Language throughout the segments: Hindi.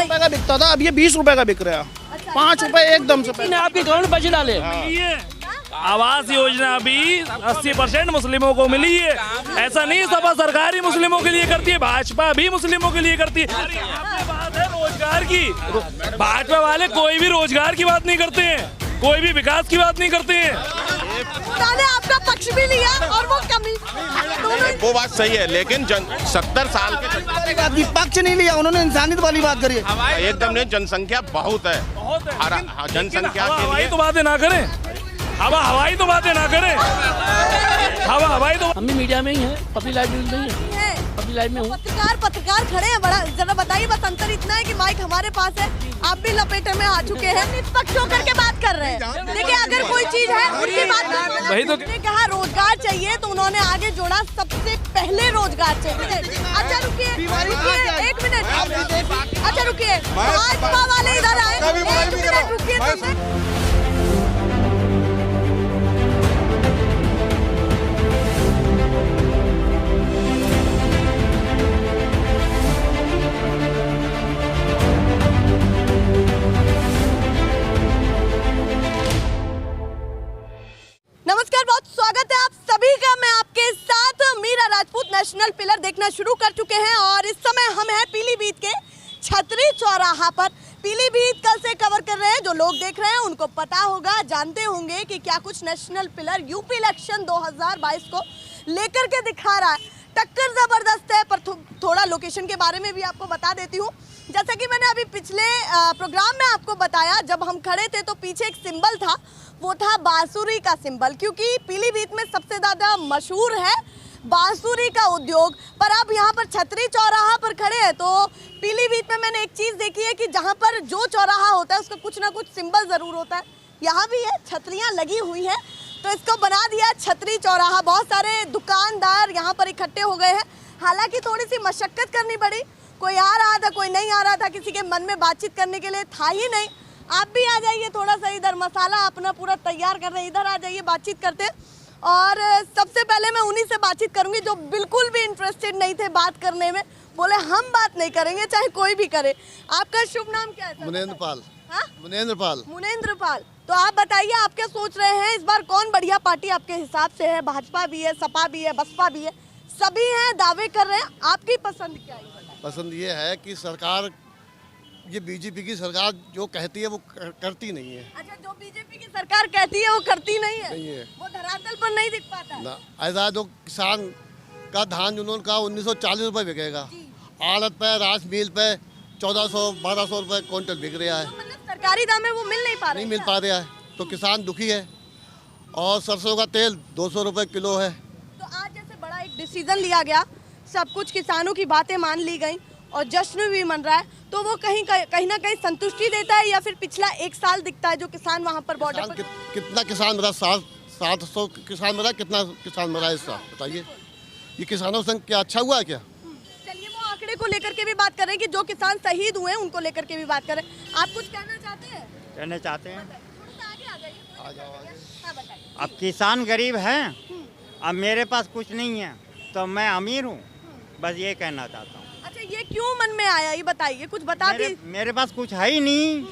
रुपए का बिकता था, अब ये 20 रुपए का बिक रहा है। 5 रुपए एकदम से ने आपके अकाउंट में पैसे डाले। आवास योजना भी 80% मुस्लिमों को मिली है। ऐसा नहीं सपा सरकारी मुस्लिमों के लिए करती है, भाजपा भी मुस्लिमों के लिए करती है। बात है रोजगार की, भाजपा वाले कोई भी रोजगार की बात नहीं करते हैं, कोई भी विकास की बात नहीं करते हैं। उन्होंने आपका पक्ष भी लिया और वो कमी, वो बात सही है, लेकिन 70 साल के पक्ष नहीं लिया उन्होंने, इंसानियत वाली बात करी है। एकदम नहीं, जनसंख्या बहुत है, जनसंख्या के हवाई लिए तो बातें ना करें, हवाई तो बातें ना करें, हवाई तो। हम भी मीडिया में ही हैं, पब्लिक लाइफ न्यूज में ही है, पब्लिक लाइफ में हूँ। पत्रकार खड़े हैं, बड़ा जरा बताइए, बस अंतर इतना है कि माइक हमारे पास है, आप भी लपेटे में आ चुके हैं, निष्पक्ष होकर के बात कर रहे हैं। देखिए अगर कोई चीज है उनकी बात, वही तो कहा रोजगार चाहिए तो उन्होंने आगे जोड़ा सबसे पहले रोजगार चाहिए। अच्छा रुकिए 1 मिनट, अच्छा रुकिए, भाजपा वाले इधर आए, 1 मिनट रुकिए। नमस्कार, बहुत स्वागत है आप सभी का। मैं आपके साथ मीरा राजपूत नेशनल पिलर देखना शुरू कर चुके हैं और इस समय हम हैं पीलीभीत के छतरी चौराहा पर। पीलीभीत कल से कवर कर रहे हैं, जो लोग देख रहे हैं उनको पता होगा, जानते होंगे कि क्या कुछ नेशनल पिलर यूपी इलेक्शन 2022 को लेकर के दिखा रहा है। टक्कर जबरदस्त है, पर थोड़ा लोकेशन के बारे में भी आपको बता देती हूँ। जैसा कि मैंने अभी पिछले प्रोग्राम में आपको बताया, जब हम खड़े थे तो पीछे एक सिंबल था, वो था बांसुरी का सिंबल, क्योंकि पीलीभीत में सबसे ज़्यादा मशहूर है बांसुरी का उद्योग। पर अब यहाँ पर छतरी चौराहा पर खड़े हैं तो पीलीभीत में मैंने एक चीज़ देखी है कि जहाँ पर जो चौराहा होता है उसका कुछ ना कुछ सिंबल ज़रूर होता है। यहाँ भी है, छतरियाँ लगी हुई हैं, तो इसको बना दिया छतरी चौराहा। बहुत सारे दुकानदार यहाँ पर इकट्ठे हो गए हैं, हालांकि थोड़ी सी मशक्क़त करनी पड़ी, कोई आ रहा था कोई नहीं आ रहा था, किसी के मन में बातचीत करने के लिए था ही नहीं। आप भी आ जाइए, थोड़ा सा इधर मसाला अपना पूरा तैयार कर रहे हैं, इधर आ जाइए, बातचीत करते हैं। और सबसे पहले मैं उन्हीं से बातचीत करूंगी जो बिल्कुल भी इंटरेस्टेड नहीं थे बात करने में, बोले हम बात नहीं करेंगे चाहे कोई भी करे। आपका शुभ नाम क्या है? मुनेंद्र पाल। हाँ? मुनेंद्र पाल। तो आप बताइए, आप क्या सोच रहे हैं इस बार कौन बढ़िया पार्टी आपके हिसाब से है? भाजपा भी है, सपा भी है, बसपा भी है, सभी हैं, दावे कर रहे हैं, आपकी पसंद क्या है? पसंद ये है कि सरकार, ये बीजेपी की सरकार जो कहती है वो करती नहीं है। अच्छा, जो बीजेपी की सरकार कहती है वो करती नहीं है, वो धरातल पर नहीं दिख पाता ना। ऐसा जो किसान का धान उन्होंने कहा 1940 रुपए बिकेगा, आड़त पे, राइस मिल पे 1400-1200 रुपए क्विंटल बिक रहा है। तो मतलब सरकारी दाम में वो मिल नहीं पा रहा, नहीं मिल पा रहा है, तो किसान दुखी है। और सरसों का तेल 200 रुपए किलो है। तो आज जैसे बड़ा एक डिसीजन लिया गया, सब कुछ किसानों की बातें मान ली गई और जश्न भी मन रहा है, तो वो कहीं ना कहीं संतुष्टि देता है या फिर पिछला 1 साल दिखता है जो किसान वहाँ पर बॉर्डर पर? कितना किसान मरा? 700 किसान मरा, कितना किसान मरा इस साल बताइए? ये किसानों संग क्या अच्छा हुआ है क्या? चलिए, वो आंकड़े को लेकर के भी बात कर रहे हैं कि जो किसान शहीद हुए हैं उनको लेकर के भी बात कर रहे हैं। आप कुछ कहना चाहते हैं? कहना चाहते हैं, आगे आ जाइए। हाँ, बताइए। अब किसान गरीब हैं, अब मेरे पास कुछ नहीं है तो मैं अमीर हूँ, बस ये कहना चाहता हूँ। अच्छा, ये क्यों मन में आया ये बताइए, कुछ बता दी। मेरे पास कुछ है ही नहीं,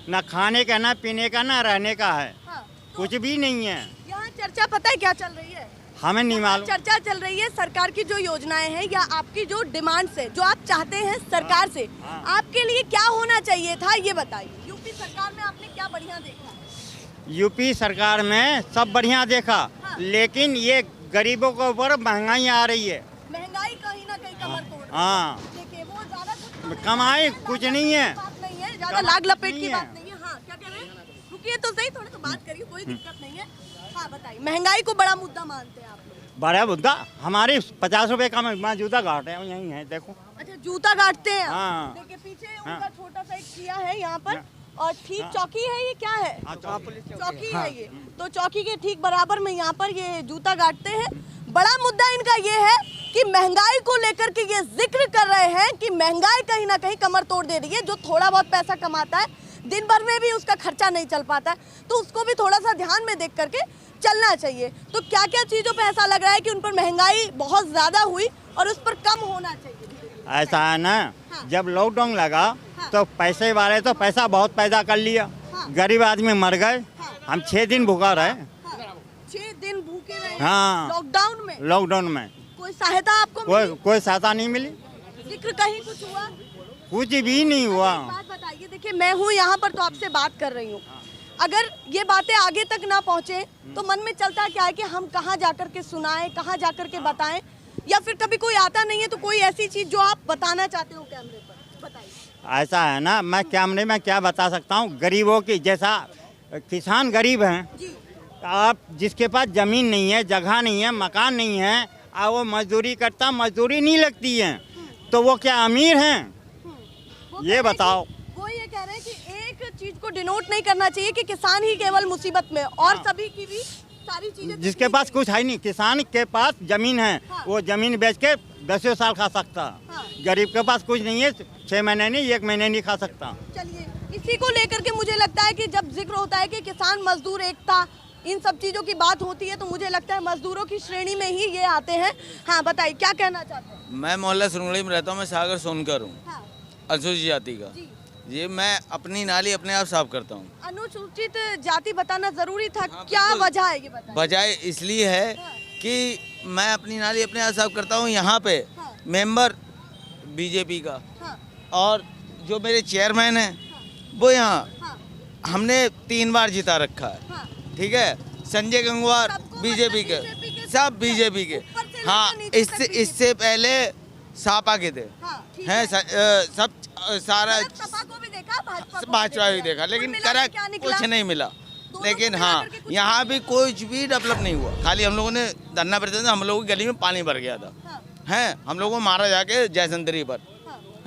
ना खाने का, ना पीने का, ना रहने का है। हाँ, कुछ भी नहीं है। यहाँ चर्चा पता है क्या चल रही है? हमें नहीं मालूम। चर्चा चल रही है सरकार की जो योजनाएं हैं या आपकी जो डिमांड्स है, जो आप चाहते हैं सरकार से, आपके लिए क्या होना चाहिए था ये बताइए। यूपी सरकार में आपने क्या बढ़िया देखा? यूपी सरकार में सब बढ़िया देखा, लेकिन ये गरीबों के ऊपर महंगाई आ रही है। महंगाई कहीं ना कहीं कमर तोड़। हाँ, देखिए वो ज्यादा कमाई कुछ नहीं है, बात नहीं है, ज्यादा लाग लपेट की बात नहीं है। हाँ, क्या कह रहे हैं? रुकिए तो सही, थोड़ा तो बात करिए, कोई दिक्कत नहीं है। हाँ बताइए, महंगाई को बड़ा मुद्दा मानते हैं आप लोग? बड़ा मुद्दा। हमारे 50 रुपए का मैं जूता काट रहे हूँ, यही है देखो। अच्छा, जूता काटते हैं? हाँ। देखिए पीछे उनका छोटा सा एक किया है यहाँ पर, और ठीक चौकी है, ये क्या है? चौकी है ये। तो चौकी के ठीक बराबर में यहाँ पर ये जूता काटते हैं। बड़ा मुद्दा इनका ये है कि महंगाई को लेकर के ये जिक्र कर रहे हैं कि महंगाई कहीं ना कहीं कमर तोड़ दे रही है। जो थोड़ा बहुत पैसा कमाता है दिन भर में भी उसका खर्चा नहीं चल पाता है, तो उसको भी थोड़ा सा ध्यान में देख करके चलना चाहिए। तो क्या क्या चीज़ों पे ऐसा लग रहा है कि उन पर महंगाई बहुत ज़्यादा हुई और उस पर कम होना चाहिए? ऐसा है ना, जब लॉकडाउन लगा तो पैसे वाले तो पैसा बहुत पैदा कर लिया, गरीब आदमी मर गए। हम 6 दिन भूखा रहे। 6 दिन भूखे रहे हाँ। लॉकडाउन में कोई सहायता आपको मिली? कोई सहायता नहीं मिली, जिक्र कहीं कुछ हुआ? कुछ भी नहीं हुआ। बात बताइए, देखिए मैं हूँ यहाँ पर तो आपसे बात कर रही हूँ। अगर ये बातें आगे तक ना पहुँचे तो मन में चलता क्या है कि हम कहाँ जाकर के सुनाएं, कहाँ जाकर के बताएं, या फिर कभी कोई आता नहीं है तो कोई ऐसी चीज जो आप बताना चाहते हो कैमरे पर बताइए। ऐसा है ना, मैं कैमरे में क्या बता सकता हूँ, गरीबों की जैसा किसान गरीब हैं, आप जिसके पास जमीन नहीं है, जगह नहीं है, मकान नहीं है, और वो मजदूरी करता, मजदूरी नहीं लगती है, तो वो क्या अमीर हैं? ये बताओ। वो ये कह रहे हैं कि एक चीज को डिनोट नहीं करना चाहिए कि किसान ही केवल मुसीबत में, और सभी की भी सारी चीजें। जिसके पास कुछ है नहीं, किसान के पास जमीन है, वो जमीन बेच के 10 साल खा सकता। गरीब के पास कुछ नहीं है, 6 महीने नहीं, 1 महीने नहीं खा सकता। चलिए, इसी को लेकर के मुझे लगता है कि जब जिक्र होता है कि किसान मजदूर एकता, इन सब चीजों की बात होती है, तो मुझे लगता है मजदूरों की श्रेणी में ही ये आते हैं। हाँ बताइए, क्या कहना चाहते हैं? मैं मोहल्ला सुरंगड़ी में रहता हूँ, मैं सागर सोनकर हूँ, अनुसूचित जाति का। ये मैं अपनी नाली अपने आप साफ करता हूँ। अनुसूचित जाति बताना जरूरी था? क्या वजह है ये बताइए? वजह इसलिए है कि मैं अपनी नाली अपने आप साफ करता हूँ। यहाँ पे मेंबर बीजेपी का और जो मेरे चेयरमैन हैं वो यहाँ हमने 3 बार जिता रखा है, ठीक है। संजय गंगवार बीजेपी के, सब बीजेपी के। हाँ, इससे पहले सापा के थे, हैं सब सारा भाजपा भी देखा, लेकिन करा कुछ नहीं मिला। लेकिन हाँ, यहाँ भी कुछ भी डेवलप नहीं हुआ। खाली हम लोगों ने धरना प्रदर्शन, हम लोगों की गली में पानी भर गया था, हैं हम लोगों को मारा जाके जयसंतरी पर,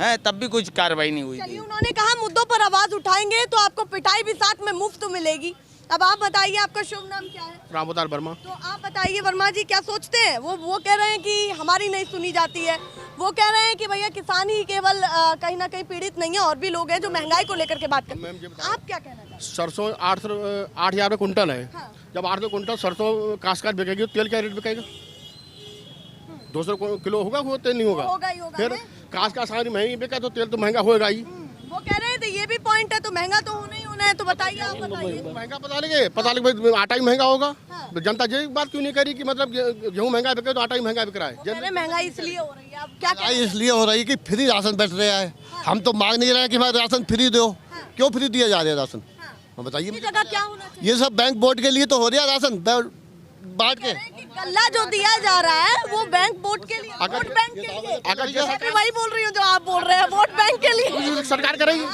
हैं तब भी कुछ कार्रवाई नहीं हुई थी। उन्होंने कहा मुद्दों पर आवाज उठाएंगे तो आपको पिटाई भी साथ में मुफ्त मिलेगी। अब आप बताइए, आपका शुभ नाम क्या है? रामोदार वर्मा। तो आप बताइए वर्मा जी, क्या सोचते हैं? वो कह रहे हैं कि हमारी नहीं सुनी जाती है, वो कह रहे हैं कि भैया किसान ही केवल कहीं ना कहीं पीड़ित नहीं है, और भी लोग हैं जो महंगाई को लेकर के बात करते हैं। आप क्या कहना चाहते हैं? सरसों 8,000 रुपये कुंटल है। जब 8 कुंटल सरसों काश बिकेगी तो तेल क्या रेट बिकेगा? 200 किलो होगा, वो तेल नहीं होगा। फिर काश सारी महंगी बिका तो तेल तो महंगा होगा ही। वो कह रहे थे ये भी पॉइंट है, तो महंगा तो होना ही होना है। तो बताइए, आप बताइए। महंगा पता लगे आटा ही महंगा होगा। तो जनता ये बात क्यों नहीं करी कि मतलब गेहूँ महंगा बिके तो आटा ही महंगा बिक रहा है? महंगाई इसलिए हो रही है, आप क्या कह रहे हैं? इसलिए हो रही है कि फ्री राशन बैठ रहा है। हम तो मांग नहीं रहे हैं कि हमारा राशन फ्री दो। क्यों फ्री दिया जा रहा है राशन? बताइए। क्या होना चाहिए? ये सब बैंक बोर्ड के लिए तो हो रहा है राशन बांट के। गल्ला जो दिया जा रहा है वो बैंक वोट के लिए, वोट बैंक के लिए। मैं वही बोल रही हूँ जो आप बोल रहे हैं, वोट बैंक के लिए। सरकार करेगी,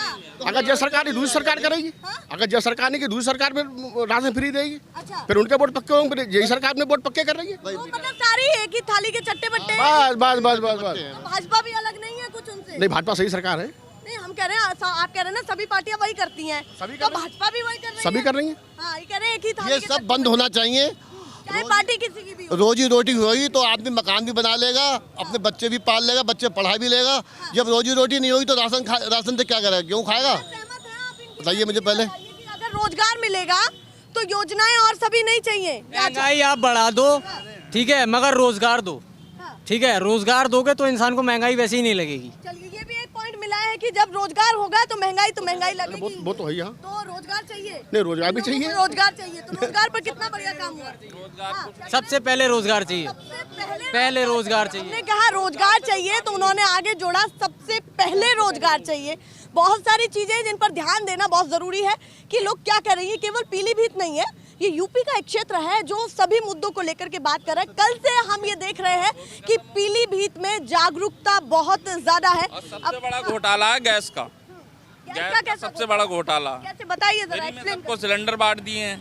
अगर जो सरकार दूसरी सरकार करेगी, अगर जो सरकार नहीं की दूसरी सरकार में राशन फ्री देगी, फिर उनके वोट पक्के होंगे। यही सरकार ने वोट पक्के कर रही है। मतलब सारी एक ही थाली के चट्टे बट्टे। बस भाजपा भी अलग नहीं है कुछ उनसे? नहीं, भाजपा सही सरकार है। नहीं, हम कह रहे हैं, आप कह रहे हैं ना सभी पार्टियां वही करती हैं, तो भाजपा भी वही कर रही है। सभी कर रही है। हाँ, ये कह रहे हैं एक ही थाली। ये सब बंद होना चाहिए। चाहे पार्टी किसी की भी हो। रोजी रोटी होगी तो आदमी मकान भी बना लेगा, अपने बच्चे भी पाल लेगा, बच्चे पढ़ा भी लेगा। जब रोजी रोटी नहीं होगी तो राशन से क्या करेगा? गेहूँ खाएगा? बताइए मुझे पहले। अगर रोजगार मिलेगा तो योजनाएं और सभी नहीं चाहिए। महंगाई आप बढ़ा दो, ठीक है, मगर रोजगार दो, ठीक है। रोजगार दोगे तो इंसान को महंगाई वैसे ही नहीं लगेगी। चलिए, ये भी एक पॉइंट मिला है कि जब रोजगार होगा तो महंगाई लगेगी। वो तो है यहाँ। तो रोजगार चाहिए। नहीं, रोजगार भी चाहिए। रोजगार चाहिए, तो रोजगार पर कितना बढ़िया काम हुआ। सबसे पहले रोजगार चाहिए, पहले रोजगार चाहिए। हमने कहा रोजगार चाहिए तो उन्होंने आगे जोड़ा सबसे पहले रोजगार चाहिए। बहुत सारी चीजें जिन पर ध्यान देना बहुत जरूरी है कि लोग क्या कर रही है। केवल पीलीभीत नहीं है, ये यूपी का एक क्षेत्र है जो सभी मुद्दों को लेकर के बात कर रहा है। कल से हम ये देख रहे हैं कि पीलीभीत में जागरूकता बहुत ज्यादा है। सबसे बड़ा घोटाला है गैस का। गैस का सबसे बड़ा घोटाला। कैसे बताइए जरा, एक्सप्लेन। सबको सिलेंडर बांट दिए हैं,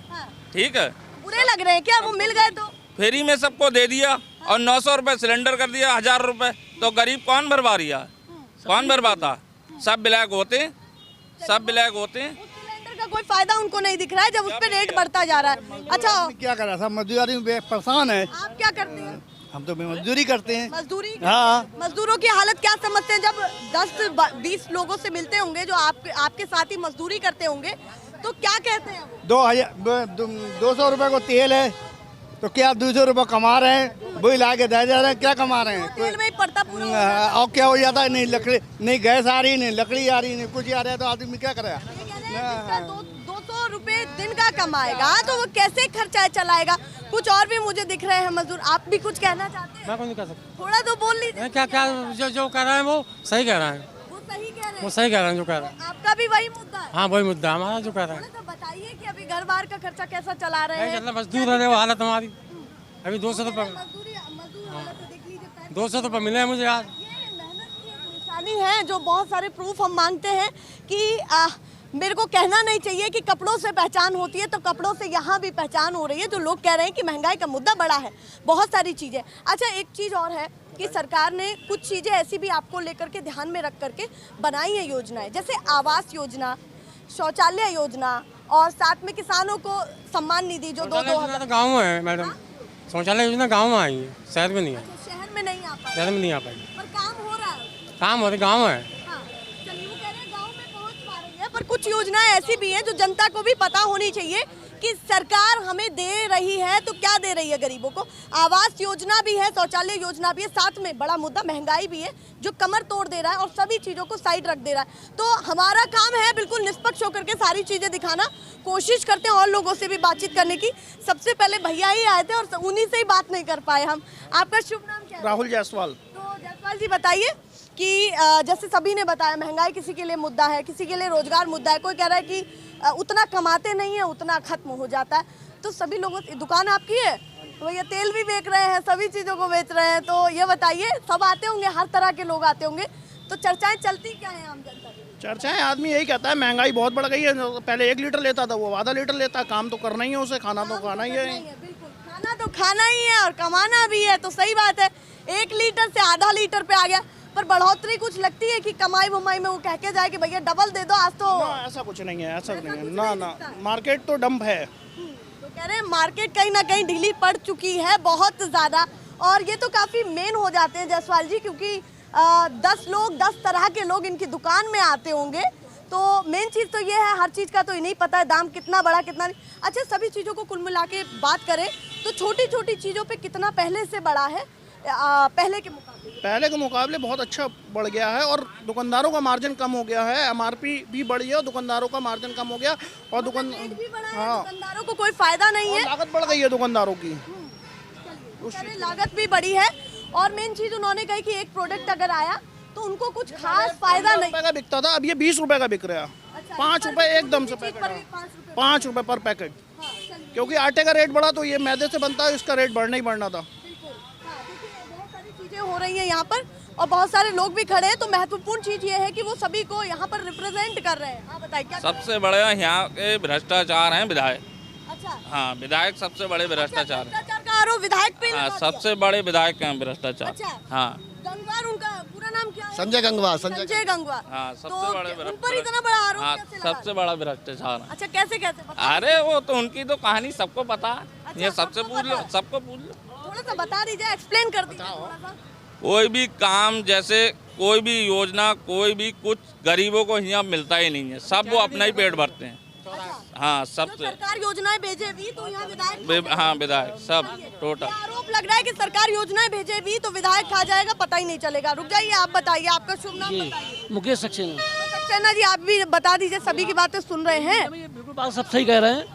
ठीक है। बुरे लग रहे हैं क्या? वो मिल गए तो फ्री में सबको दे दिया और 900 रुपए सिलेंडर कर दिया, 1000 रुपए। तो गरीब कौन भरवा रहा है? कौन भरवाता? सब ब्लैक होते, सब ब्लैक होते। सिलेंडर का कोई फायदा उनको नहीं दिख रहा है जब उस पर रेट बढ़ता जा रहा है। अच्छा, क्या कर रहा था? मजदूरी में परेशान है। आप क्या करते हैं? हम तो मजदूरी करते हैं। मजदूरी? हाँ। मजदूरों की हालत क्या समझते हैं? जब 10-20 लोगों से मिलते होंगे जो आपके साथ ही मजदूरी करते होंगे, तो क्या कहते हैं? 200 रुपए को तेल है, तो क्या 200 रुपये कमा रहे हैं, वही ला के दे जा रहे हैं, क्या कमा रहे हैं? तेल में ही पड़ता पूरा। और क्या हो जाता है, नहीं लकड़ी, नहीं गैस आ रही, नहीं लकड़ी आ रही, नहीं कुछ आ रहा है, तो आदमी क्या करेगा? 200 रुपए दिन का कमाएगा तो वो कैसे खर्चा चलाएगा? कुछ और भी मुझे दिख रहे हैं मजदूर, आप भी कुछ कहना चाहते हैं? मैं कुछ नहीं कह सकता। थोड़ा तो बोल लीजिए। क्या क्या जो कह रहे हैं वो सही कह रहे हैं, वो सही कह रहे हैं, वो सही कह रहे हैं जो कह रहे हैं। आपका भी वही मुद्दा है? हाँ वही मुद्दा हमारा जो कह रहे हैं। तो बताइए कि अभी घर बार का खर्चा कैसा चला रहे हैं? चलना मजदूर है वो हालत हमारी, अभी 200 रुपये, मजदूरी हालत तो देख लीजिए। 200 रुपये मिले हैं मुझे आज। निशानी है जो बहुत सारे प्रूफ हम मांगते हैं कि मेरे को कहना नहीं चाहिए कि कपड़ों से पहचान होती है, तो कपड़ों से यहाँ भी पहचान हो रही है। जो लोग कह रहे हैं कि महंगाई का मुद्दा बड़ा है, बहुत सारी चीज़ें। अच्छा, एक चीज़ और है कि सरकार ने कुछ चीज़ें ऐसी भी आपको लेकर के ध्यान में रख करके बनाई है योजनाएं, जैसे आवास योजना, शौचालय योजना और साथ में किसानों को सम्मान निधि जो 2-2 गाँव में है मैडम, शौचालय योजना गाँव में आई है, शहर में नहीं है। शहर में नहीं आ पाई, शहर में नहीं आ पाई, पर काम हो रहा है। काम हो रहा है गाँव में। पर कुछ योजनाएं ऐसी भी हैं जो जनता को भी पता होनी चाहिए कि सरकार हमें दे रही है तो क्या दे रही है गरीबों को। आवास योजना भी है, शौचालय योजना भी है, साथ में बड़ा मुद्दा महंगाई भी है जो कमर तोड़ दे रहा है और सभी चीज़ों को साइड रख दे रहा है। तो हमारा काम है बिल्कुल निष्पक्ष होकर के सारी चीज़ें दिखाना, कोशिश करते हैं और लोगों से भी बातचीत करने की। सबसे पहले भैया ही आए थे और उन्हीं से ही बात नहीं कर पाए हम। आपका शुभ नाम क्या है? राहुल जायसवाल। तो जायसवाल जी बताइए कि जैसे सभी ने बताया, महंगाई किसी के लिए मुद्दा है, किसी के लिए रोजगार मुद्दा है, कोई कह रहा है कि उतना कमाते नहीं है उतना खत्म हो जाता है। तो सभी लोगों, दुकान आपकी है तो भैया तेल भी बेच रहे हैं, सभी चीज़ों को बेच रहे हैं, तो ये बताइए, सब आते होंगे, हर तरह के लोग आते होंगे, तो चर्चाएं चलती क्या है आम जनता की? चर्चाएं आदमी यही कहता है महंगाई बहुत बढ़ गई है, पहले 1 लीटर लेता था वो आधा लीटर लेता, काम तो करना ही है उसे, खाना तो खाना ही है। बिल्कुल, खाना तो खाना ही है और कमाना भी है, तो सही बात है। 1 लीटर से आधा लीटर पे आ गया, पर बढ़ोतरी कुछ लगती है कि कमाई बुमाई में वो कह के जाए कि भैया डबल दे दो आज तो? ऐसा कुछ नहीं है, ऐसा नहीं है, ना मार्केट तो डंप है। तो कह रहे हैं मार्केट कहीं ना कहीं ढीली पड़ चुकी है बहुत ज़्यादा, और ये तो काफ़ी मेन हो जाते हैं जायसवाल जी, क्योंकि 10 लोग 10 तरह के लोग इनकी दुकान में आते होंगे, तो मेन चीज़ तो ये है, हर चीज़ का तो नहीं पता है दाम कितना बड़ा कितना नहीं। अच्छा, सभी चीज़ों को कुल मिला के बात करें तो छोटी छोटी चीज़ों पे कितना पहले से बढ़ा है पहले के मुकाबले? बहुत अच्छा बढ़ गया है और दुकानदारों का मार्जिन कम हो गया है, MRP भी बढ़ी है और दुकानदारों का मार्जिन कम हो गया और दुकानदारों को कोई फायदा नहीं है, लागत बढ़ गई है दुकानदारों की, लागत भी बढ़ी है। और मेन चीज उन्होंने कही कि एक प्रोडक्ट अगर आया तो उनको कुछ खास फायदा नहीं का बिकता था, अब ये 20 रुपए का बिक रहा है। 5 रुपए एकदम से पैकेट, 5 रुपए पर पैकेट, क्योंकि आटे का रेट बढ़ा तो ये मैदे से बनता है, इसका रेट बढ़ना ही बढ़ना था। हो रही है यहाँ पर और बहुत सारे लोग भी खड़े हैं, तो महत्वपूर्ण चीज ये है कि वो सभी को यहाँ पर रिप्रेजेंट कर रहे हैं। हाँ बताइए क्या? सबसे बड़े यहाँ के भ्रष्टाचार हैं विधायक। अच्छा, हाँ, विधायक सबसे बड़े भ्रष्टाचार है। का आरोप विधायक पे? हाँ, सबसे बड़े विधायक हैं भ्रष्टाचार। अच्छा, हाँ। गंगवार, उनका पूरा नाम क्या है? संजय गंगवार। संजय गंगवार। हाँ, सबसे बड़े उन पर इतना बड़ा आरोप कैसे लगा? सबसे बड़ा भ्रष्टाचार है। अच्छा, कैसे कैसे? अरे वो तो उनकी तो कहानी सबको पता है, ये सबसे पूछ लो, सबको पूछ लो। थोड़ा सा बता दीजिए, एक्सप्लेन कर दीजिए। कोई भी काम, जैसे कोई भी योजना, कोई भी कुछ गरीबों को यहाँ मिलता ही नहीं है, सब वो अपना ही पेट भरते हैं। हाँ, सब सरकार योजनाएं भेजे भी तो यहाँ विधायक, हाँ विधायक सब टोटल। आरोप लग रहा है कि सरकार योजनाएं भेजे भी तो विधायक खा जाएगा, पता ही नहीं चलेगा। रुक जाइए, आप बताइए, आपका शुभ नाम बताइए। मुकेश सक्सेना। सक्सेना जी, आप भी बता दीजिए, सभी की बातें सुन रहे हैं। बिल्कुल बात सब सही कह रहे हैं,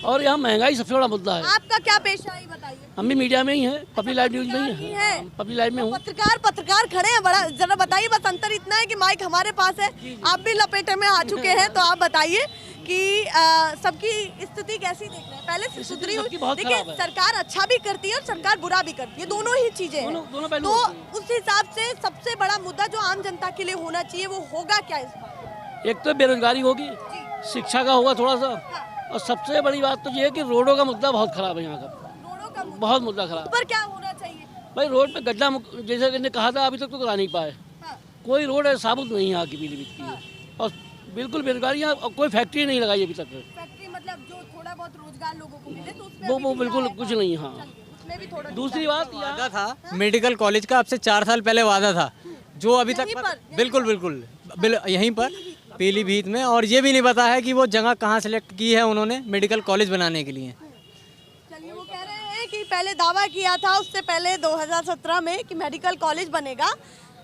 और यहाँ महंगाई सबसे बड़ा मुद्दा है। आपका क्या पेशा है बताइए? हम भी मीडिया में ही हैं, पब्लिक लाइव न्यूज में ही हैं, पब्लिक लाइव में हूँ। पत्रकार खड़े हैं, बड़ा जरा बताइए, बस अंतर इतना है कि माइक हमारे पास है, आप भी लपेटे में आ चुके हैं, तो आप बताइए कि सबकी स्थिति कैसी देख रहे हैं? पहले से सुधरी हुई, देखिए सरकार अच्छा भी करती है और सरकार बुरा भी करती है, दोनों ही चीजें हैं। तो उस हिसाब से सबसे बड़ा मुद्दा जो आम जनता के लिए होना चाहिए वो होगा क्या इस बार? एक तो बेरोजगारी होगी, शिक्षा का होगा थोड़ा सा, और सबसे बड़ी बात तो ये है कि रोडों का मुद्दा बहुत खराब है यहाँ का, बहुत मुद्दा खराब। पर क्या होना चाहिए भाई? रोड पे गड्ढा, जैसे इन्होंने कहा था, अभी तक तो करा नहीं पाए। कोई रोड साबुत नहीं है यहाँ की पीलीभीत की, और बिल्कुल बेरोजगारी, यहाँ कोई फैक्ट्री नहीं लगाई अभी तक। फैक्ट्री मतलब जो थोड़ा बहुत रोजगार लोगों को मिले तो उसमें वो बिल्कुल कुछ नहीं। हाँ, दूसरी बात वादा था मेडिकल कॉलेज का, अब से 4 साल पहले वादा था, जो अभी तक बिल्कुल यहीं पर पीलीभीत में, और ये भी नहीं पता है कि वो जगह कहाँ सेलेक्ट की है उन्होंने मेडिकल कॉलेज बनाने के लिए। चलिए, वो कह रहे हैं कि पहले दावा किया था, उससे पहले 2017 में, कि मेडिकल कॉलेज बनेगा।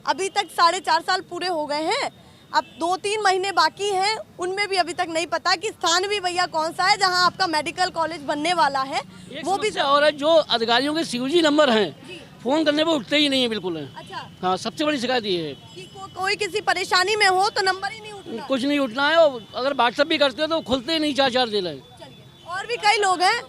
अभी तक 4.5 साल पूरे हो गए हैं, अब 2-3 महीने बाकी हैं, उनमें भी अभी तक नहीं पता कि स्थान भी भैया कौन सा है जहां आपका मेडिकल कॉलेज बनने वाला है। वो भी और है जो अधिकारियों के सीयूजी नंबर हैं, फोन करने पर उठते ही नहीं है बिल्कुल है। अच्छा, हाँ, सबसे बड़ी शिकायत ये है कि कोई किसी परेशानी में हो तो नंबर ही नहीं उठना, कुछ नहीं उठना है, और अगर व्हाट्सएप भी करते हो तो खुलते ही नहीं 4-4 दिन है। और भी कई लोग हैं,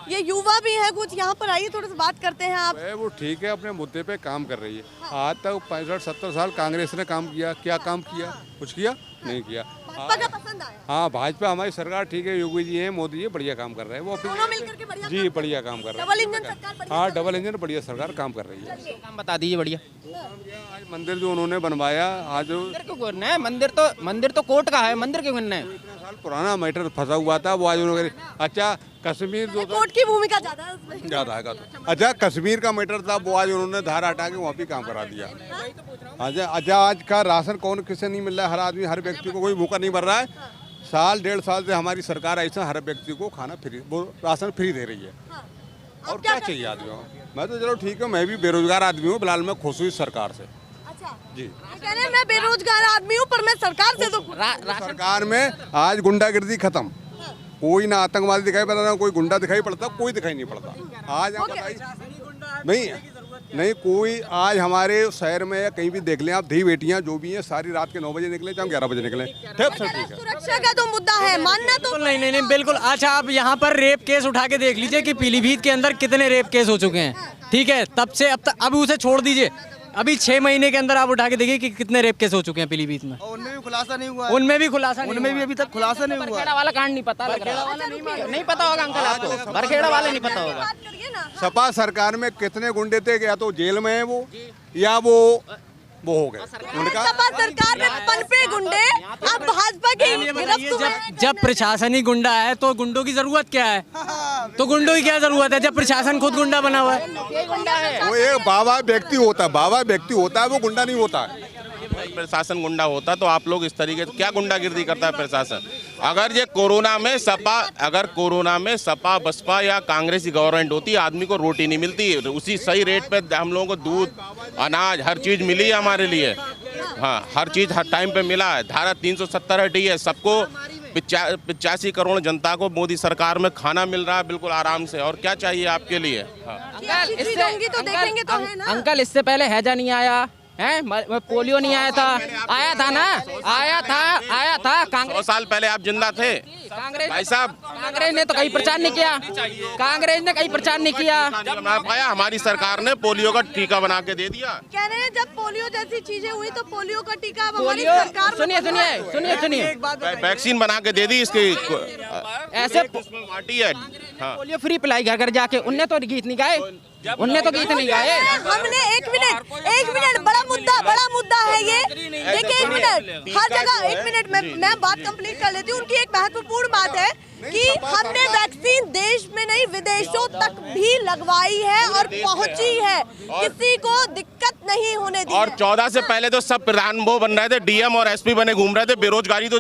ये युवा भी है कुछ, यहाँ पर आइए थोड़ा सा बात करते हैं आप। वो ठीक है, अपने मुद्दे पे काम कर रही है। आज तक 65-70 साल कांग्रेस ने काम किया, क्या काम किया? कुछ किया नहीं किया। भाजपा का पसंद आया? हाँ, भाजपा हमारी सरकार ठीक है, योगी जी हैं, मोदी जी बढ़िया काम कर रहे हैं, वो दोनों मिलकर के बढ़िया जी बढ़िया काम कर रहे हैं। डबल इंजन सरकार बढ़िया। हाँ, डबल इंजन बढ़िया सरकार काम कर रही है। काम बता दीजिए बढ़िया। आज मंदिर जो उन्होंने बनवाया, आज मंदिर क्यों गिरना है? मंदिर तो कोर्ट का है, मंदिर क्यों गिरना है? इतना साल पुराना मैटर फंसा हुआ था, वो आज उन्होंने, अच्छा कश्मीर जो कोर्ट की भूमिका ज्यादा है उसमें। ज्यादा है। अच्छा, कश्मीर का मैटर था, वो आज उन्होंने धारा हटा के वहाँ भी काम करा दिया। अच्छा, आज का राशन कौन किसे नहीं मिल रहा है? हर आदमी, हर व्यक्ति को कोई भूखा नहीं मर रहा है। 1.5 साल से हमारी सरकार ऐसा हर व्यक्ति को खाना फ्री, वो राशन फ्री दे रही है। और क्या चाहिए आदमी को? मैं तो चलो ठीक है, मैं भी बेरोजगार आदमी हूँ, फिलहाल मैं खुश हुई सरकार से। अच्छा जी, कह रहे हैं मैं बेरोजगार आदमी हूँ पर मैं सरकार से तो सरकार में आज गुंडागिर्दी खत्म, कोई ना आतंकवादी दिखाई पड़ता, ना कोई गुंडा दिखाई पड़ता, कोई दिखाई नहीं पड़ता। आज आप बताइए, नहीं कोई आज हमारे शहर में कहीं भी देख लें आप, धी बेटियां जो भी हैं सारी रात के 9 बजे निकले, चाहे 11 बजे निकले, ठीक है। सुरक्षा का तो मुद्दा है, मानना तो नहीं बिल्कुल। अच्छा, आप यहाँ पर रेप केस उठा के देख लीजिए कि पीलीभीत के अंदर कितने रेप केस हो चुके हैं, ठीक है, तब से अब तक। अब उसे छोड़ दीजिए, अभी 6 महीने के अंदर आप उठा के देखिए कि कितने रेप केस हो चुके हैं पीलीभीत में। उनमें भी खुलासा नहीं हुआ, उनमें भी खुलासा, उनमें भी अभी तक खुलासा नहीं हुआ। बरखेड़ा वाला कांड नहीं पता लग रहा, नहीं पता होगा अंकल आपको, बरखेड़ा वाले नहीं पता होगा। सपा सरकार में कितने गुंडे थे, या तो जेल में है वो, या वो हो गए उनका। सपा सरकार में पनपे गुंडे, अब भाजपा की गिरफ्त में। जब प्रशासनिक गुंडा है तो गुंडों की जरूरत क्या है? तो गुंडों की क्या जरूरत है जब प्रशासन खुद गुंडा बना हुआ है? वो एक बाबा व्यक्ति होता है, वो गुंडा नहीं होता है। प्रशासन गुंडा होता तो आप लोग इस तरीके से क्या गुंडागिर्दी करता है प्रशासन? अगर कोरोना में सपा बसपा या कांग्रेस की गवर्नमेंट होती, आदमी को रोटी नहीं मिलती, उसी सही रेट पे हम लोगों को दूध, अनाज, हर चीज़ मिली है हमारे लिए। हाँ, हर चीज़ हर टाइम पे मिला है। धारा 370 हटी है, सबको 85 करोड़ जनता को मोदी सरकार में खाना मिल रहा है बिल्कुल आराम से। और क्या चाहिए आपके लिए? अंकल इससे पहले हैजा नहीं आया है, पोलियो नहीं आया था, आया था कांग्रेस। 100 साल पहले आप जिंदा थे भाई साहब। कांग्रेस ने तो कहीं प्रचार नहीं किया, पाया हमारी सरकार ने पोलियो का टीका बना के दे दिया। कह रहे हैं जब पोलियो जैसी चीजें हुई तो पोलियो का टीका हमारी सरकार, सुनिए वैक्सीन बना के दे दी इसकी, ऐसे पार्टी है। हाँ, पोलियो फ्री पिलाई घर जाके, उनने तो गीत नहीं गाए। हमने एक मिनट बड़ा मुद्दा है ये। देखिए एक मिनट, हर जगह एक मिनट मैं बात कंप्लीट कर लेती हूँ। उनकी एक महत्वपूर्ण बात है कि हमने वैक्सीन देश में नहीं विदेशों तक भी लगवाई है और पहुंची है, किसी को दिक्कत नहीं होने दी। और 14 से पहले तो सब प्रधान वो बन रहे थे, डीएम और एसपी बने घूम रहे थे। बेरोजगारी तो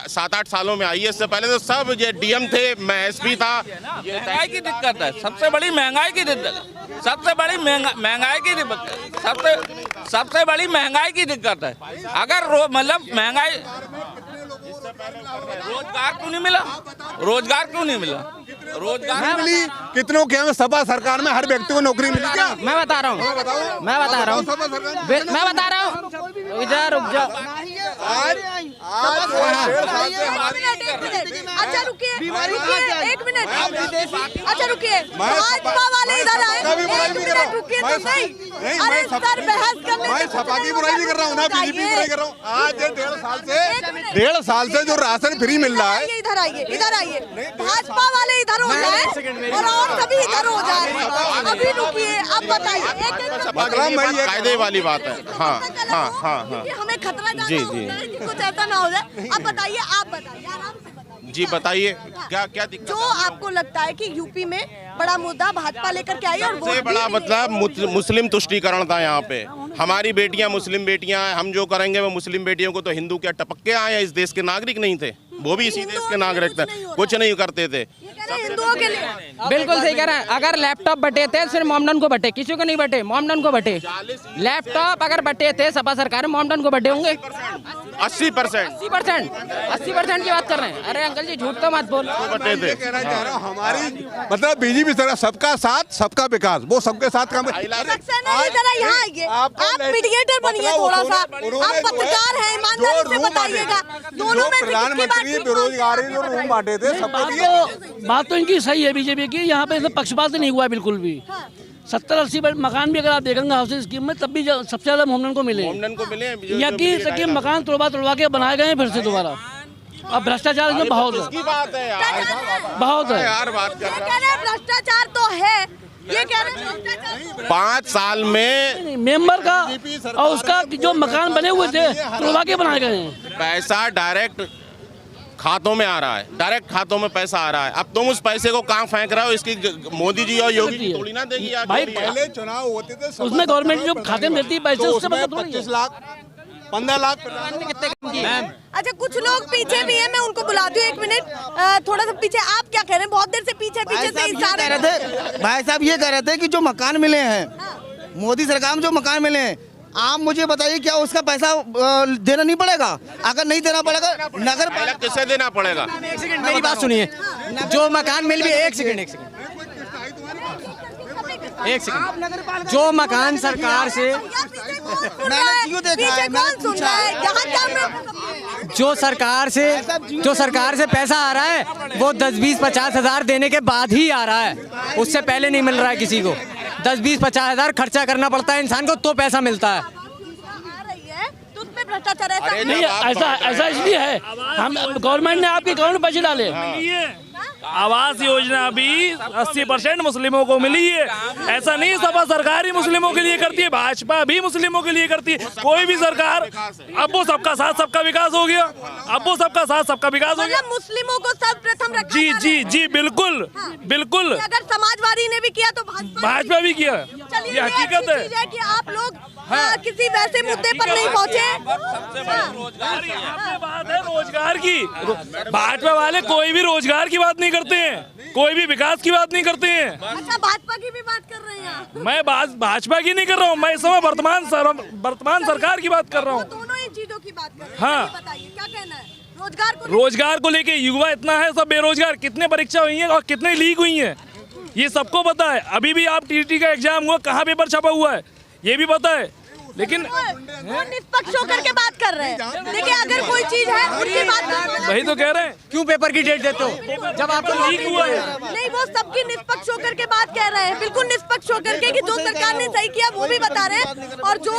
7-8 सालों में आई है, इससे पहले तो सब ये डीएम थे, मैं एसपी था। महंगाई की दिक्कत है, सबसे बड़ी महंगाई की दिक्कत, सबसे बड़ी महंगाई की दिक्कत, सबसे बड़ी महंगाई की दिक्कत है। अगर मतलब महंगाई, रोजगार क्यों नहीं मिला? रोजगार मिली कितनों के? सपा सरकार में हर व्यक्ति को नौकरी मिली क्या? मैं बता रहा हूँ रुक जाओ। अच्छा रुकिए एक मिनट, अच्छा रुकिए, भाजपा वाले इधर आए, रुकिए तो सही। अरे सर बहस करने, मैं सपा की बुराई नहीं कर रहा हूँ ना, बीजेपी की बुराई कर रहा हूँ। आज 1.5 साल से जो राशन फ्री मिल रहा है, इधर आइए, भाजपा वाले इधर हो जाए और सभी इधर हो जाए। अभी रुकिए, अब बताइए, मतलब कायदे वाली बात है। हाँ, हमें खतरा ज्यादा होता है कि कुछ ऐसा ना हो जाए। अब बताइए, आप बताइए, आराम से बताइए। जी बताइए, क्या दिक्कत? जो आपको लगता है कि यूपी में बड़ा मुद्दा भाजपा लेकर के आई और सबसे बड़ा मतलब मुस्लिम तुष्टीकरण था यहाँ पे। हमारी बेटियां मुस्लिम बेटियां हैं, हम जो करेंगे वो मुस्लिम बेटियों को तो हिंदू क्या टपक के आए, इस देश के नागरिक नहीं थे। वो भी इसी देश के नागरिक थे, कुछ नहीं करते थे। हिंदुओं के लिए बिल्कुल सही कह रहे हैं। अगर लैपटॉप बटे थे सिर्फ मोमडन को बटे, किसी को नहीं बटे, मोमडन को बटे। लैपटॉप अगर बटे थे सपा सरकार में, मोमडन को बटे होंगे 80% 80% की बात कर रहे हैं। अरे अंकल जी झूठ तो मत बोल। बटे थे। हमारी मतलब बीजेपी सरकार सबका साथ सबका विकास, वो सबके साथ काम। यहाँ आइए, आप मीडिएटर बनिए थोड़ा सा, आप पत्रकार हैं, ईमानदारी से बताइएगा दोनों में प्रधानमंत्री बेरोजगारी जो रूम बांटे थे सबको दिए। बात तो इनकी सही है बीजेपी की, यहाँ पे पक्षपात नहीं हुआ बिल्कुल भी। 70-80 मकान भी अगर आप देखेंगे हाउसिंग स्कीम में, तब भी सबसे ज्यादा मोमडन को मिले। यकीन से कि मकान तोड़वा के बनाए गए हैं फिर से दोबारा। अब भ्रष्टाचार इसमें बहुत है, बहुत है यार। बात कर रहे हैं भ्रष्टाचार तो है, ये कह रहे हैं 5 साल में मेंबर का और उसका जो मकान बने हुए थे तोड़वा के बनाए गए हैं। पैसा डायरेक्ट खातों में आ रहा है, डायरेक्ट खातों में पैसा आ रहा है। अब तुम उस पैसे को कहाँ फेंक रहे हो, इसकी मोदी जी और योगी जी थोड़ी ना देगी यार। भाई पहले चुनाव होते थे उसमें गवर्नमेंट जो खाते में देती है पैसे, उससे 25 लाख 15 लाख। अच्छा कुछ लोग पीछे भी हैं, मैं उनको बुलाती हूँ 1 मिनट। थोड़ा सा पीछे, आप क्या कह रहे हैं? बहुत देर से पीछे से इशारे कर रहे थे। भाई साहब ये कह रहे थे कि जो मकान मिले हैं, मोदी सरकार में जो मकान मिले हैं, आप मुझे बताइए क्या उसका पैसा देना नहीं पड़ेगा? अगर नहीं देना पड़ेगा नगर पालिका किसे देना पड़ेगा? एक सेकंड मेरी बात सुनिए। जो मकान मिल भी, एक सेकंड जो मकान सरकार से, जो सरकार से पैसा आ रहा है वो 10-20-50 हज़ार देने के बाद ही आ रहा है, उससे पहले नहीं मिल रहा है किसी को। 10-20-50 हज़ार खर्चा करना पड़ता है इंसान को, तो पैसा मिलता है। भ्रष्टाचार नहीं, ऐसा इसलिए है, हम गवर्नमेंट ने आपके अकाउंट में पैसे डाले। आवास योजना भी 80% मुस्लिमों को मिली है। ऐसा नहीं सपा सरकार ही मुस्लिमों के लिए करती है, भाजपा भी मुस्लिमों के लिए करती है। कोई भी सरकार, अब वो सबका साथ सबका विकास हो गया, अब वो सबका साथ सबका विकास हो गया। मुस्लिमों को सर्वप्रथम रखा जी जी जी बिल्कुल बिल्कुल। अगर समाजवादी ने भी किया तो भाजपा भी किया, ये हकीकत है कि आप लोग किसी वैसे मुद्दे पर नहीं पहुँचे। बात है रोजगार की, भाजपा वाले कोई भी रोजगार की बात नहीं करते हैं, कोई भी विकास की बात नहीं करते हैं। अच्छा भाजपा की भी बात कर रहे हैं? मैं भाजपा की नहीं कर रहा हूँ, मैं इस समय वर्तमान सरकार की बात कर रहा हूँ। दोनों ही चीजों की बात कर रहे हैं। हाँ, बताइए क्या कहना है? रोजगार को लेके युवा इतना है, सब बेरोजगार। कितने परीक्षा हुई है और कितने लीक हुई है, ये सबको पता है। अभी भी आप टीटी का एग्जाम हुआ, कहाँ पेपर छपा हुआ है, ये भी पता है। लेकिन निष्पक्ष होकर के बात कर रहे हैं, लेकिन अगर कोई चीज है उनकी बात वही तो कह रहे हैं। क्यों पेपर की डेट देते हो जब आपको लीक हुआ है? नहीं, वो सबकी निष्पक्ष होकर के बात कह रहे हैं, बिल्कुल निष्पक्ष होकर के, कि जो सरकार ने सही किया वो भी बता रहे हैं, और जो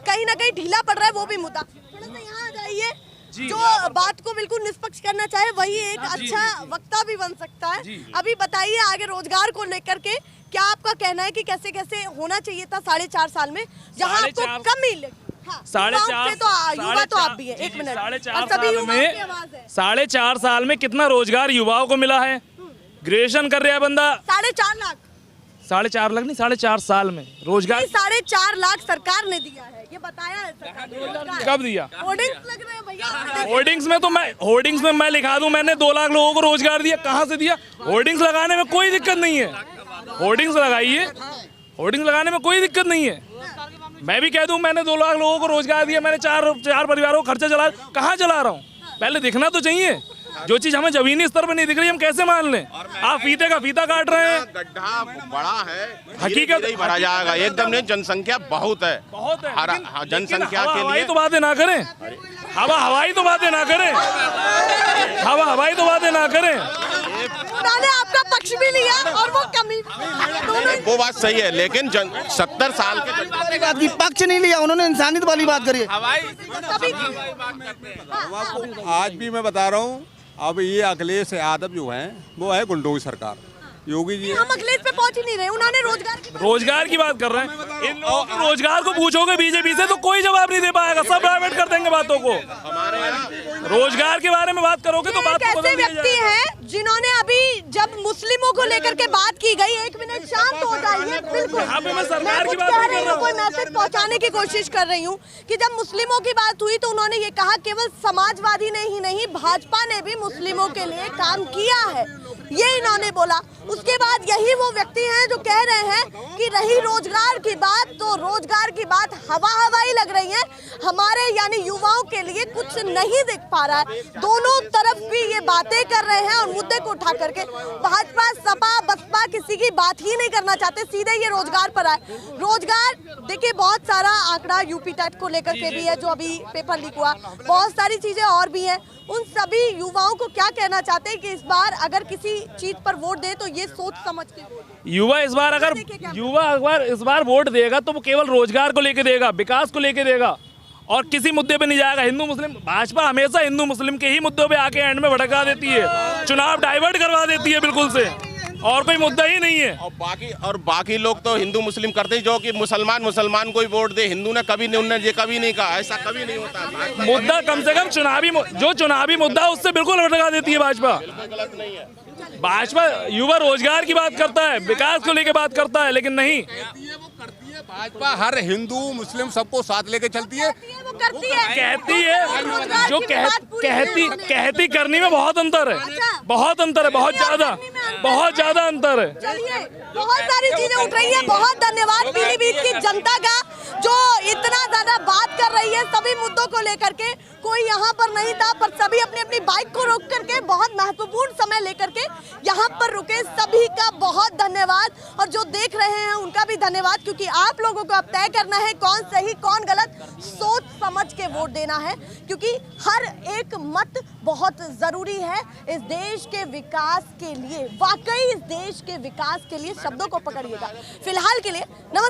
कहीं ना कहीं ढीला पड़ रहा है वो भी मुद्दा। थोड़ा सा यहाँ आ जाइए। जो बात को बिल्कुल निष्पक्ष करना चाहे वही एक अच्छा वक्ता भी बन सकता है। अभी बताइए आगे रोजगार को लेकर के क्या आपका कहना है कि कैसे कैसे होना चाहिए था 4.5 साल में, जहां आपको कम मिले? 4.5 आप भी है, 1 मिनट। 4.5 साल में कितना रोजगार युवाओं को मिला है? ग्रेजुएशन कर रहा है बंदा, 4.5 लाख, 4.5 लाख नहीं, 4.5 साल में रोजगार 4.5 लाख सरकार ने दिया है, ये बताया है सरकार। कब दिया? होर्डिंग्स लग रहे हैं भैया। होर्डिंग्स में मैं लिखा दूं, मैंने 2 लाख लोगों को रोजगार दिया। कहाँ से दिया? होर्डिंग्स लगाने में कोई दिक्कत नहीं है, होर्डिंग्स लगाइए, होर्डिंग्स लगाने में कोई दिक्कत नहीं है। मैं भी कह दूं मैंने 2 लाख लोगों को रोजगार दिया, मैंने 4 परिवारों को खर्चा चला, कहाँ चला रहा हूँ? पहले दिखना तो चाहिए। जो चीज हमें जमीनी स्तर पर नहीं दिख रही, हम कैसे मान लें? आप फीते का फीता काट रहे हैं। गड्ढा बड़ा है, हकीकत नहीं भरा जाएगा एकदम नहीं। जनसंख्या बहुत है, जनसंख्या के लिए तो बातें ना करें, हवाई तो बातें ना करें, हवाई तो बातें ना करें। उन्होंने आपका पक्ष भी लिया और वो कमी, वो बात सही है, लेकिन 70 साल के पक्ष नहीं लिया, उन्होंने इंसानियत वाली बात करी। आज भी मैं बता रहा हूँ, अब ये अखिलेश यादव जो है वो है गुंडों की सरकार। योगी जी हम अखिलेश पे पहुंच ही नहीं रहे, उन्होंने रोजगार की बात कर रहे हैं। इन लोगों को रोजगार को पूछोगे बीजेपी से तो कोई जवाब नहीं दे पाएगा, सब प्राइवेट कर देंगे बातों को। रोजगार के बारे में बात करोगे तो बात ऐसे व्यक्ति हैं जिन्होंने अभी जब मुस्लिमों को लेकर के बात की गई, 1 मिनट शांत हो जाइए, बिल्कुल मैं सरकार की बात कह रही हूँ, कोई मैसेज पहुंचाने की कोशिश कर रही हूँ कि जब मुस्लिमों की बात हुई तो उन्होंने ये कहा केवल समाजवादी ने ही नहीं, भाजपा ने भी मुस्लिमों के लिए काम किया है, ये इन्होंने बोला। उसके बाद यही वो व्यक्ति हैं जो कह रहे हैं कि रही रोजगार की बात, तो रोजगार की बात हवा ही लग रही है, हमारे यानी युवाओं के लिए कुछ नहीं दिख पा रहा है। दोनों तरफ भी ये बातें कर रहे हैं और मुद्दे को उठा करके भाजपा, सपा, बसपा किसी की बात ही नहीं करना चाहते, सीधे ये रोजगार पर आए। रोजगार देखिए, बहुत सारा आंकड़ा यूपी टेट को लेकर के भी है जो अभी पेपर लीक हुआ, बहुत सारी चीजें और भी हैं। उन सभी युवाओं को क्या कहना चाहते हैं कि इस बार अगर किसी चीज पर वोट दे तो ये सोच समझ के युवा इस बार वोट देगा तो वो केवल रोजगार को लेके देगा, विकास को लेके देगा और किसी मुद्दे पे नहीं जाएगा। हिंदू मुस्लिम, भाजपा हमेशा हिंदू मुस्लिम के ही मुद्दों पे आके एंड में भड़का देती है, चुनाव डाइवर्ट करवा देती है बिल्कुल से, और कोई मुद्दा ही नहीं है। और बाकी लोग तो हिंदू मुस्लिम करते हैं, जो कि मुसलमान को ही वोट दे, हिंदू ने कभी नहीं, उन्होंने ये कभी नहीं कहा, ऐसा कभी नहीं होता। मुद्दा कम से कम चुनावी मुद्दा उससे बिल्कुल भड़का देती है भाजपा। गलत नहीं है। भाजपा युवा रोजगार की बात करता है, विकास को लेके बात करता है, लेकिन नहीं, भाजपा हर हिंदू मुस्लिम सबको साथ लेके चलती है, वो करती है, कहती है, जो कहती करनी में बहुत अंतर है, बहुत अंतर है, बहुत ज्यादा अंतर है। चलिए, बहुत सारी चीजें उठ रही है। बहुत धन्यवाद पीलीभीत की जनता का जो इतना ज्यादा बात कर रही है सभी मुद्दों को लेकर के। कोई यहाँ पर नहीं था पर सभी अपनी अपनी बाइक को रोक करके बहुत महत्वपूर्ण समय लेकर के यहाँ पर रुके, सभी का बहुत धन्यवाद। और जो देख रहे हैं उनका भी धन्यवाद, क्योंकि आप लोगों को अब तय करना है कौन सही कौन गलत, सोच समझ के वोट देना है, क्योंकि हर एक मत बहुत जरूरी है इस देश के विकास के लिए। वाकई इस देश के विकास के लिए शब्दों को पकड़िएगा। फिलहाल के लिए नमस्कार।